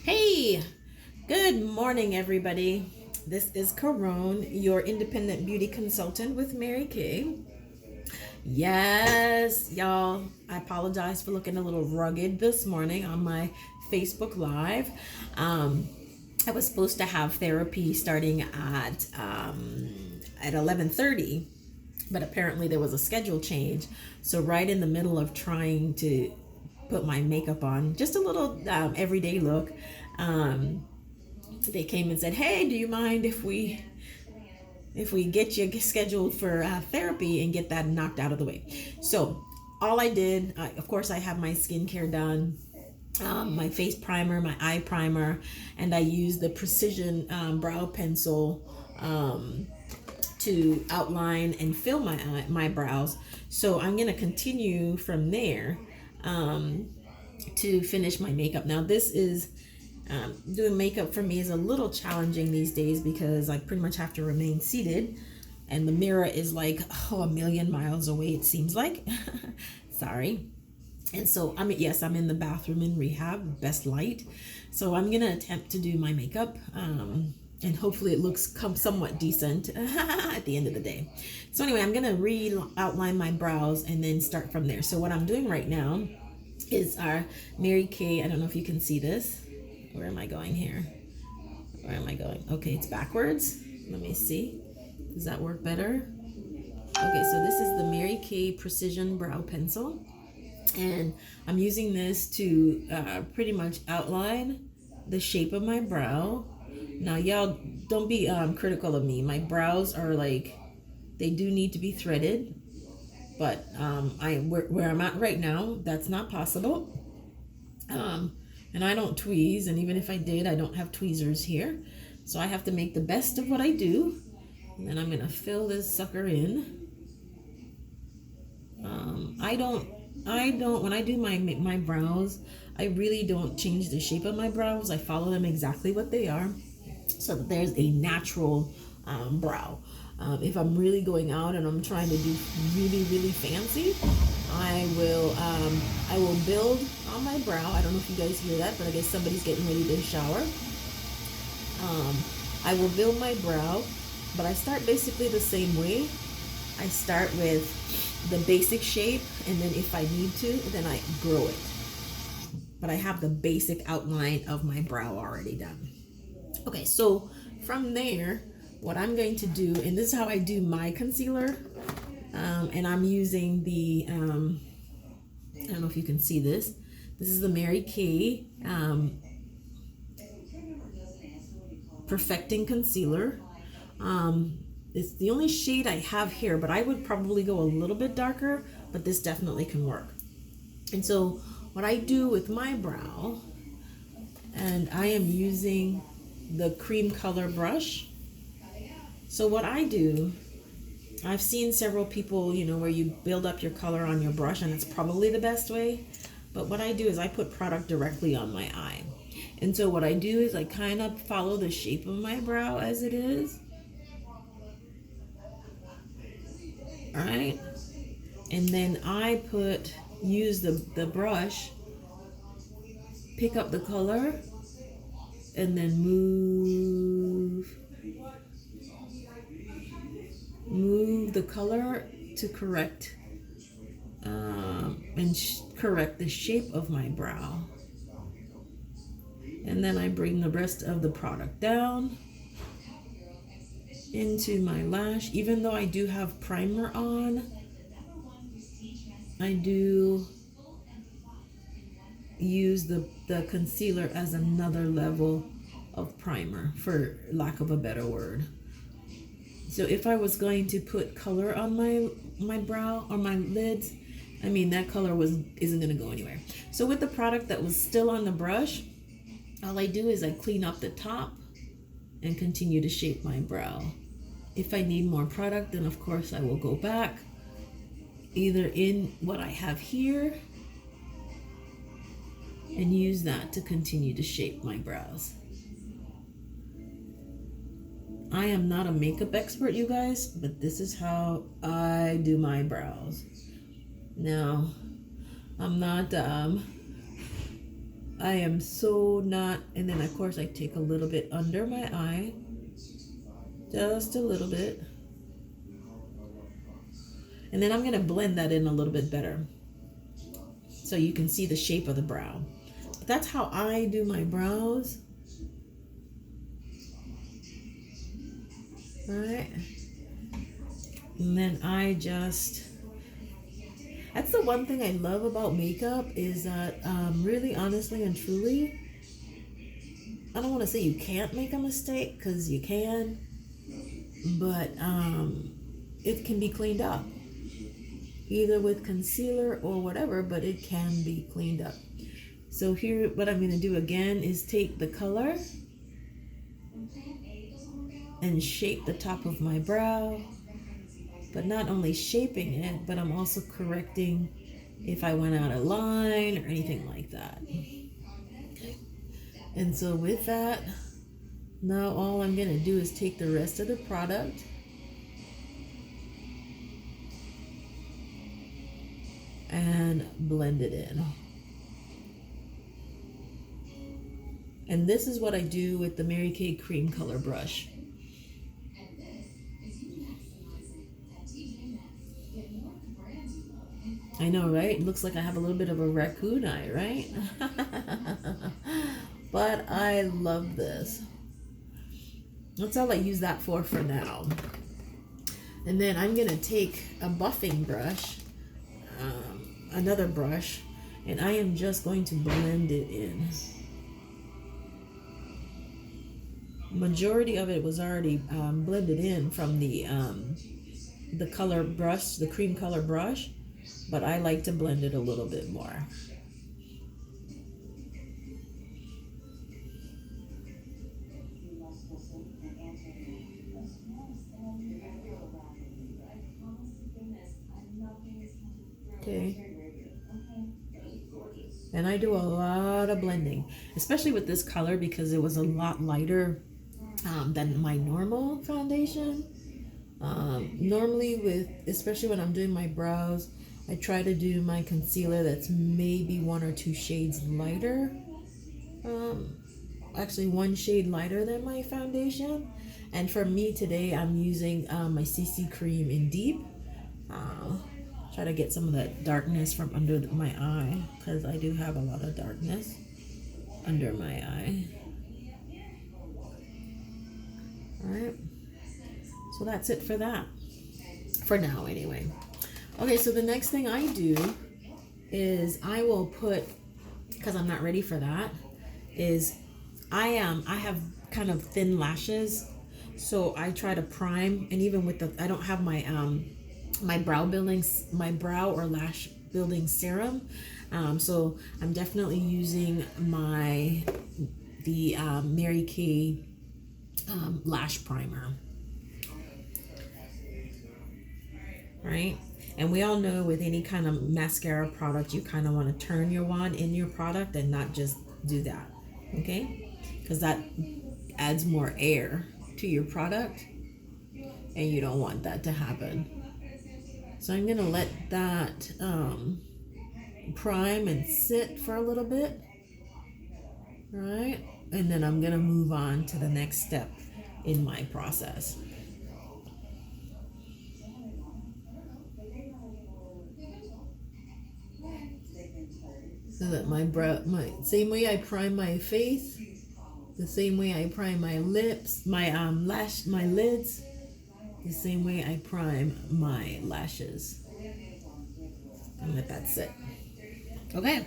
Hey, good morning, everybody. This is Carone, your independent beauty consultant with Mary Kay. Yes, y'all, I apologize for looking a little rugged this morning on my Facebook Live. Um, I was supposed to have therapy starting at 11:30, but apparently there was a schedule change. So right in the middle of trying to put my makeup on, just a little everyday look, um, they came and said, "Hey, do you mind if we get you scheduled for therapy and get that knocked out of the way?" So all I did, of course, I have my skincare done. My face primer, my eye primer, and I use the precision brow pencil to outline and fill my brows. So I'm gonna continue from there to finish my makeup. Now this is doing makeup for me is a little challenging these days because I pretty much have to remain seated, and the mirror is like a million miles away. It seems like. Sorry. And so I'm in the bathroom in Rehab, best light. So I'm gonna attempt to do my makeup, and hopefully it looks somewhat decent at the end of the day. So anyway, I'm gonna outline my brows and then start from there. So what I'm doing right now is our Mary Kay. I don't know if you can see this. Where am I going here? Where am I going? Okay, it's backwards. Let me see. Does that work better? Okay, so this is the Mary Kay Precision Brow Pencil. And I'm using this to pretty much outline the shape of my brow. Now, y'all don't be critical of me. My brows are like, they do need to be threaded. But where I'm at right now, that's not possible. And I don't tweeze, and even if I did, I don't have tweezers here. So I have to make the best of what I do. And then I'm gonna fill this sucker in. When I do my brows, I really don't change the shape of my brows. I follow them exactly what they are, so that there's a natural brow. If I'm really going out and I'm trying to do really fancy, I will build on my brow. I don't know if you guys hear that, but I guess somebody's getting ready to shower. I will build my brow, but I start basically the same way. I start with the basic shape, and then if I need to, then I grow it. But I have the basic outline of my brow already done. Okay, so from there, what I'm going to do, and this is how I do my concealer, and I'm using the, I don't know if you can see this. This is the Mary Kay Perfecting Concealer. It's the only shade I have here, but I would probably go a little bit darker, but this definitely can work. And so what I do with my brow, and I am using the cream color brush. So what I do, I've seen several people, where you build up your color on your brush, and it's probably the best way. But what I do is I put product directly on my eye. And so what I do is I kind of follow the shape of my brow as it is. All right. And then I use the brush, pick up the color, and then move the color to correct correct the shape of my brow. And then I bring the rest of the product down into my lash. Even though I do have primer on, I do use the concealer as another level of primer, for lack of a better word. So if I was going to put color on my brow or my lids, that color isn't going to go anywhere. So with the product that was still on the brush, all I do is I clean up the top and continue to shape my brow. If I need more product, then of course I will go back either in what I have here and use that to continue to shape my brows. I am not a makeup expert, you guys, but this is how I do my brows. Now, I'm not I am so not, and then of course I take a little bit under my eye, just a little bit. And then I'm going to blend that in a little bit better so you can see the shape of the brow. But that's how I do my brows. All right. And then that's the one thing I love about makeup is that really honestly and truly, I don't want to say you can't make a mistake because you can, but it can be cleaned up either with concealer or whatever, but it can be cleaned up. So here, what I'm going to do again is take the color and shape the top of my brow, but not only shaping it, but I'm also correcting if I went out of line or anything like that. Okay. And so with that, now all I'm going to do is take the rest of the product and blend it in. And this is what I do with the Mary Kay cream color brush. I know, right? It looks like I have a little bit of a raccoon eye, right? But I love this. That's all I use that for now. And then I'm going to take a buffing brush, another brush, and I am just going to blend it in. Majority of it was already blended in from the color brush, the cream color brush, but I like to blend it a little bit more. Okay. And I do a lot of blending, especially with this color because it was a lot lighter than my normal foundation. Normally especially when I'm doing my brows, I try to do my concealer that's maybe 1 or 2 shades lighter. Actually 1 shade lighter than my foundation. And for me today, I'm using my CC cream in Deep. Try to get some of that darkness from under my eye because I do have a lot of darkness under my eye. Alright, so that's it for that. For now, anyway. Okay, so the next thing I do is I will put, because I'm not ready for that, is I have kind of thin lashes, so I try to prime, and even with I don't have my my brow or lash building serum, so I'm definitely using the Mary Kay lash primer, right? And we all know with any kind of mascara product, you kind of want to turn your wand in your product and not just do that, okay? Because that adds more air to your product and you don't want that to happen. So I'm going to let that prime and sit for a little bit, right? And then I'm going to move on to the next step in my process. So that my same way I prime my face, the same way I prime my lips, my lids, the same way I prime my lashes. And let that sit. Okay.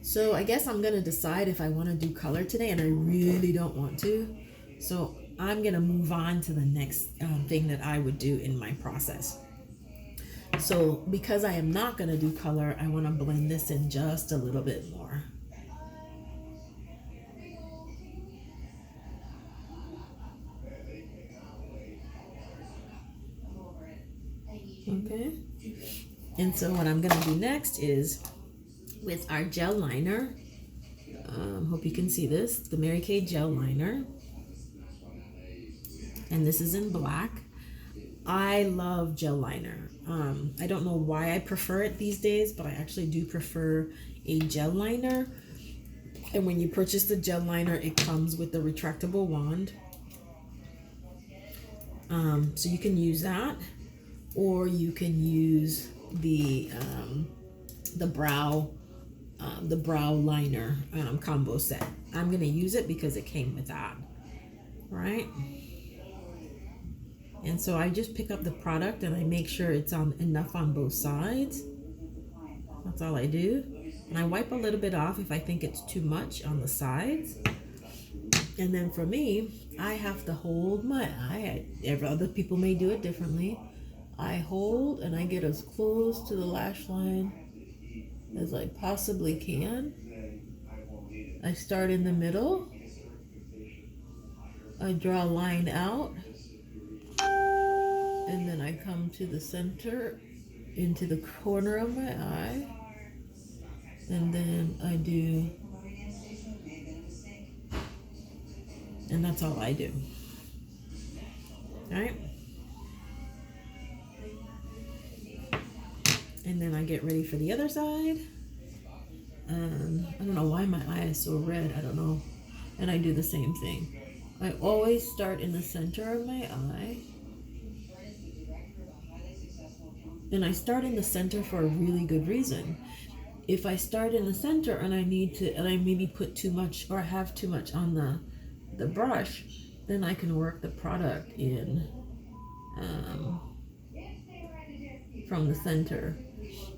So I guess I'm gonna decide if I want to do color today, and I really don't want to. So I'm gonna move on to the next thing that I would do in my process. So because I am not going to do color, I want to blend this in just a little bit more. Okay. And so what I'm going to do next is with our gel liner. Hope you can see this. The Mary Kay gel liner. And this is in black. I love gel liner. I don't know why I prefer it these days, but I actually do prefer a gel liner. And when you purchase the gel liner, it comes with the retractable wand. So you can use that, or you can use the brow liner combo set. I'm gonna use it because it came with that, right? And so I just pick up the product and I make sure it's on enough on both sides. That's all I do. And I wipe a little bit off if I think it's too much on the sides. And then for me, I have to hold my eye. Other people may do it differently. I hold and I get as close to the lash line as I possibly can. I start in the middle. I draw a line out. And then I come to the center, into the corner of my eye. And then I do, and that's all I do. All right. And then I get ready for the other side. I don't know why my eye is so red. I don't know. And I do the same thing. I always start in the center of my eye. And I start in the center for a really good reason. If I start in the center and I maybe put too much or have too much on the brush, then I can work the product in from the center.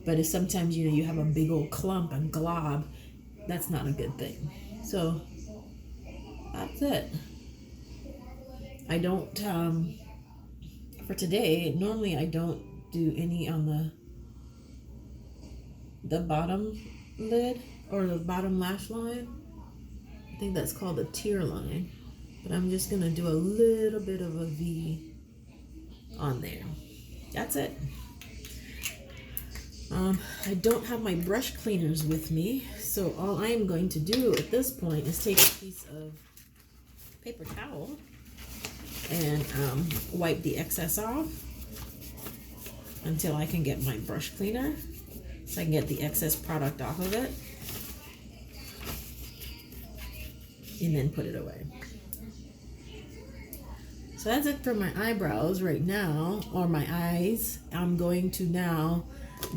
But if sometimes you have a big old clump and glob, that's not a good thing. So that's it. I don't for today. Normally I don't do any on the bottom lid or the bottom lash line. I think that's called the tear line. But I'm just gonna do a little bit of a V on there. That's it. I don't have my brush cleaners with me, so all I am going to do at this point is take a piece of paper towel and wipe the excess off until I can get my brush cleaner, so I can get the excess product off of it and then put it away. So that's it for my eyebrows right now, or my eyes. I'm going to now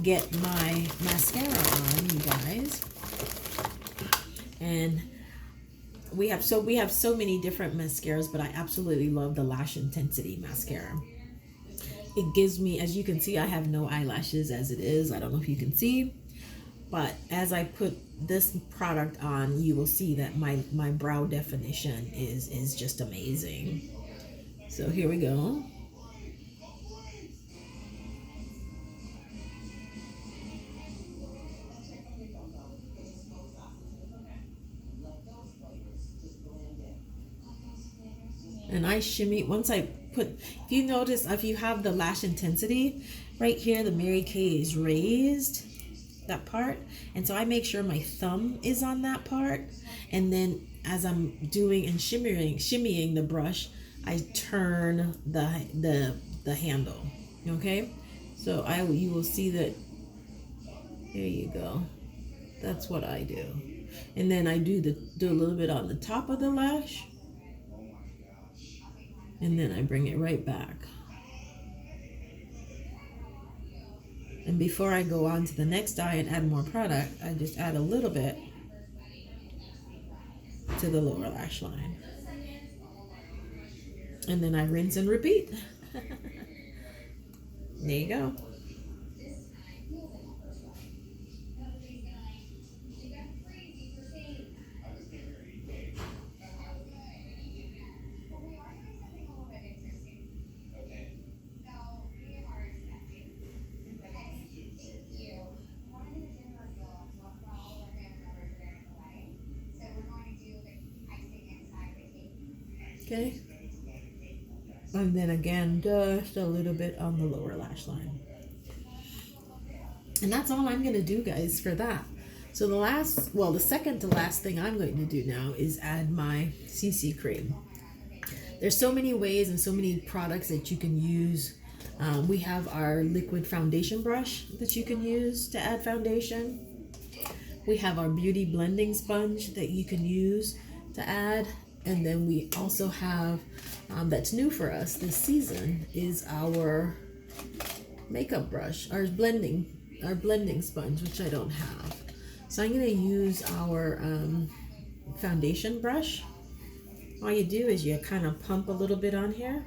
get my mascara on, you guys. And we have so many different mascaras, but I absolutely love the Lash Intensity mascara. It gives me, as you can see, I have no eyelashes as it is. I don't know if you can see, but as I put this product on, you will see that my brow definition is just amazing. So here we go. And I shimmy, once I put, if you notice, if you have the Lash Intensity, right here, the Mary Kay is raised, that part. And so I make sure my thumb is on that part. And then as I'm doing and shimmying the brush, I turn the handle, okay? So you will see that, there you go. That's what I do. And then I do a little bit on the top of the lash. And then I bring it right back. And before I go on to the next eye and add more product, I just add a little bit to the lower lash line. And then I rinse and repeat. There you go. Okay. And then again, just a little bit on the lower lash line. And that's all I'm going to do, guys, for that. So the second to last thing I'm going to do now is add my CC cream. There's so many ways and so many products that you can use. We have our liquid foundation brush that you can use to add foundation. We have our beauty blending sponge that you can use to add. And then we also have, that's new for us this season, is our makeup brush, our blending sponge, which I don't have. So I'm going to use our foundation brush. All you do is you kind of pump a little bit on here.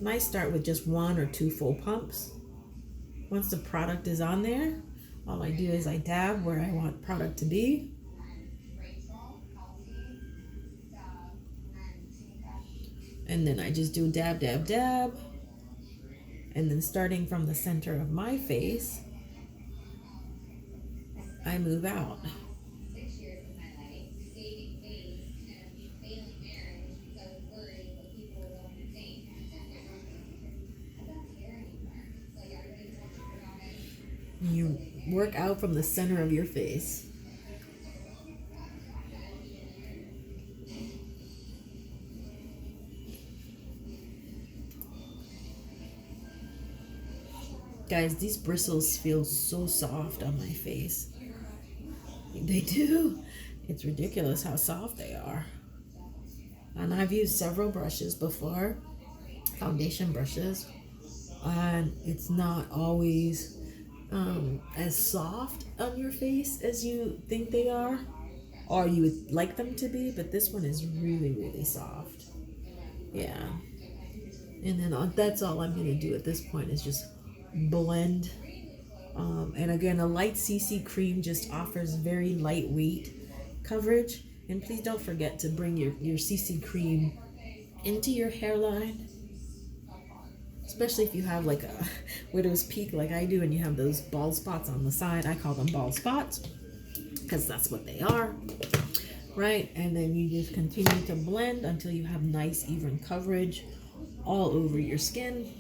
Might start with just 1 or 2 full pumps. Once the product is on there, all I do is I dab where I want product to be. And then I just do dab, dab, dab. And then starting from the center of my face, I move out. You work out from the center of your face. Guys, these bristles feel so soft on my face. They do. It's ridiculous how soft they are. And I've used several brushes before, foundation brushes, and it's not always as soft on your face as you think they are, or you would like them to be, but this one is really, really soft. Yeah. And then that's all I'm going to do at this point is just blend. And again, a light CC cream just offers very lightweight coverage. And please don't forget to bring your CC cream into your hairline, especially if you have like a widow's peak like I do and you have those bald spots on the side. I call them bald spots because that's what they are, right? And then you just continue to blend until you have nice even coverage all over your skin.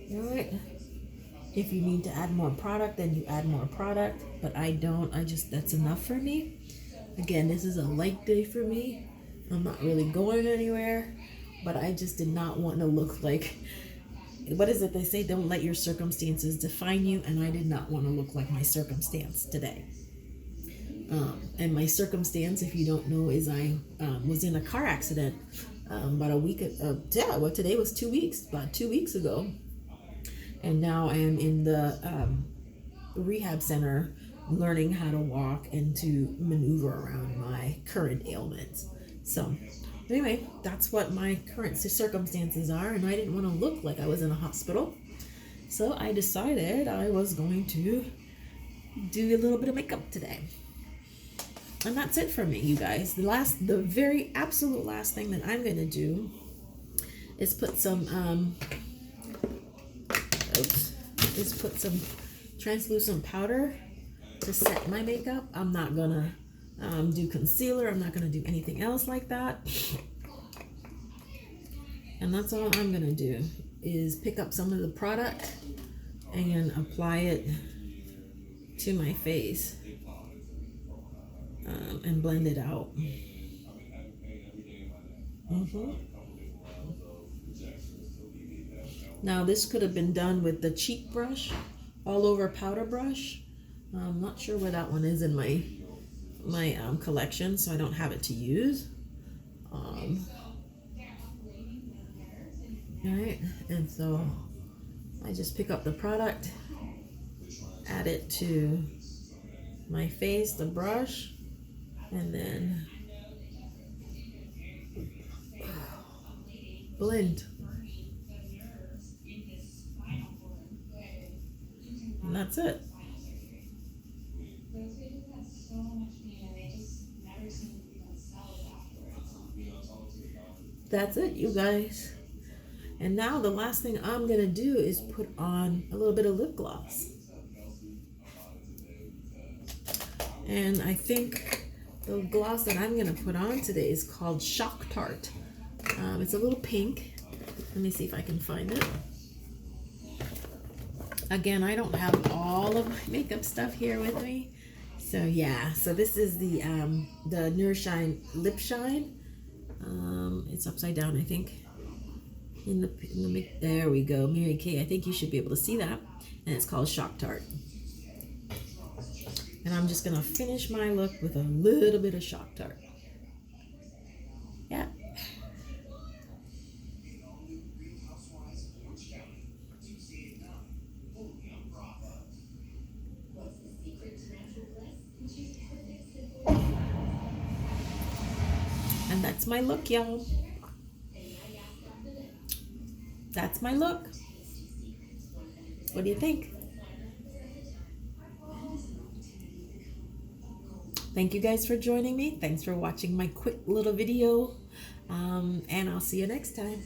All right. If you need to add more product, then you add more product, but I don't. That's enough for me. Again, this is a light day for me. I'm not really going anywhere, but I just did not want to look like, what is it they say? Don't let your circumstances define you, and I did not want to look like my circumstance today. And my circumstance, if you don't know, is I was in a car accident about a week. Well, today was 2 weeks, about 2 weeks ago. And now I am in the rehab center learning how to walk and to maneuver around my current ailments. So anyway, that's what my current circumstances are, and I didn't want to look like I was in a hospital. So I decided I was going to do a little bit of makeup today. And that's it for me, you guys. The very absolute last thing that I'm going to do is put some translucent powder to set my makeup. I'm not gonna do concealer. I'm not gonna do anything else like that. And that's all I'm gonna do is pick up some of the product and apply it to my face and blend it out. Now this could have been done with the cheek brush, all over powder brush. I'm not sure where that one is in my collection, so I don't have it to use. Alright, and so I just pick up the product, add it to my face, the brush, and then blend. And that's it. That's it, you guys. And now the last thing I'm going to do is put on a little bit of lip gloss. And I think the gloss that I'm going to put on today is called Shock Tart. It's a little pink. Let me see if I can find it. Again, I don't have all of my makeup stuff here with me. So yeah, so this is the Nourishine Lip Shine. It's upside down, I think. There we go, Mary Kay. I think you should be able to see that. And it's called Shock Tart. And I'm just gonna finish my look with a little bit of Shock Tart. Yeah. And that's my look, y'all. That's my look. What do you think? Thank you guys for joining me. Thanks for watching my quick little video. And I'll see you next time.